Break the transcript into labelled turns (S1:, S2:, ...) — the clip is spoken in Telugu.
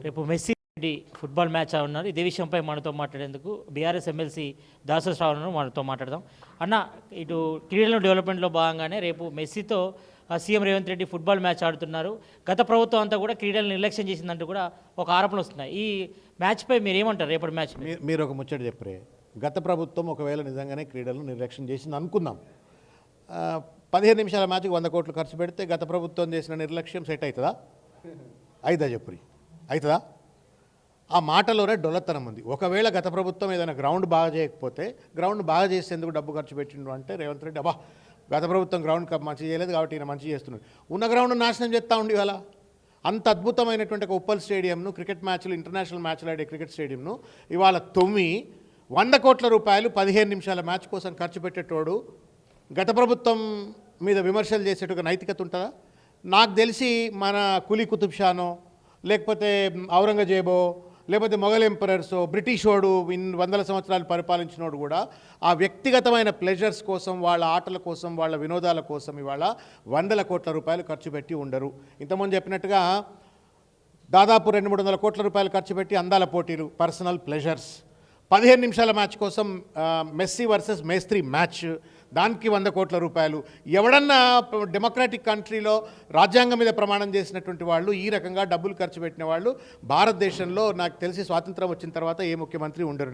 S1: రేపు మెస్సీ ఫుట్బాల్ మ్యాచ్ ఉన్నారు. ఇదే విషయంపై మనతో మాట్లాడేందుకు బీఆర్ఎస్ ఎమ్మెల్సీ దాసరి శ్రావణ్ మనతో మాట్లాడదాం. అన్న, ఇటు క్రీడల డెవలప్మెంట్లో భాగంగానే రేపు మెస్సీతో CM Revanth Reddy football match ఆడుతున్నారు. గత ప్రభుత్వం అంతా కూడా క్రీడలను నిర్లక్ష్యం చేసిందంటూ కూడా ఒక ఆరోపణ వస్తున్నాయి. ఈ మ్యాచ్పై మీరు ఏమంటారు? రేపటి మ్యాచ్
S2: మీరు ఒక ముచ్చట చెప్పరే, గత ప్రభుత్వం ఒకవేళ నిజంగానే క్రీడలను నిర్లక్ష్యం చేసింది అనుకుందాం, 15 నిమిషాల మ్యాచ్కి 100 కోట్లు ఖర్చు పెడితే గత ప్రభుత్వం చేసిన నిర్లక్ష్యం సెట్ అవుతుందా? అవుతుందా చెప్పురి, అవుతుందా? ఆ మాటలోనే డొల్లతనం ఉంది. ఒకవేళ గత ప్రభుత్వం ఏదైనా గ్రౌండ్ బాగా చేయకపోతే గ్రౌండ్ బాగా చేసేందుకు డబ్బు ఖర్చు పెట్టిండు అంటే రేవంత్ రెడ్డి అబ్బా గత ప్రభుత్వం గ్రౌండ్ మంచి చేయలేదు కాబట్టి ఈయన మంచి చేస్తున్నాడు. ఉన్న గ్రౌండ్ నాశనం చేస్తూ ఉండి ఇవాళ అంత అద్భుతమైనటువంటి ఒక ఉప్పల్ స్టేడియంను, క్రికెట్ మ్యాచ్లు, ఇంటర్నేషనల్ మ్యాచ్లు ఆడే క్రికెట్ స్టేడియంను ఇవాళ 100 కోట్ల రూపాయలు 15 నిమిషాల మ్యాచ్ కోసం ఖర్చు పెట్టేటోడు గత ప్రభుత్వం మీద విమర్శలు చేసేట నైతికత ఉంటుందా? నాకు తెలిసి మన కులీ కుతుబ్ షానో, లేకపోతే ఔరంగజేబో, లేకపోతే మొఘల్ ఎంపరర్సో, బ్రిటిష్ వాడు 100 సంవత్సరాలు పరిపాలించినోడు కూడా ఆ వ్యక్తిగతమైన ప్లెజర్స్ కోసం, వాళ్ళ ఆటల కోసం, వాళ్ళ వినోదాల కోసం ఇవాళ 100 కోట్ల రూపాయలు ఖర్చు పెట్టి ఉండరు. ఇంతకుముందు చెప్పినట్టుగా దాదాపు 200-300 కోట్ల రూపాయలు ఖర్చు పెట్టి అందాల పోటీలు, పర్సనల్ ప్లెజర్స్, 15 నిమిషాల మ్యాచ్ కోసం మెస్సీ వర్సెస్ మేస్త్రీ మ్యాచ్, దానికి 100 కోట్ల రూపాయలు. ఎవడన్నా డెమోక్రాటిక్ కంట్రీలో రాజ్యాంగం మీద ప్రమాణం చేసినటువంటి వాళ్ళు ఈ రకంగా డబ్బులు ఖర్చు పెట్టిన వాళ్ళు భారతదేశంలో నాకు తెలిసి స్వాతంత్రం వచ్చిన తర్వాత ఏ ముఖ్యమంత్రి ఉండరు.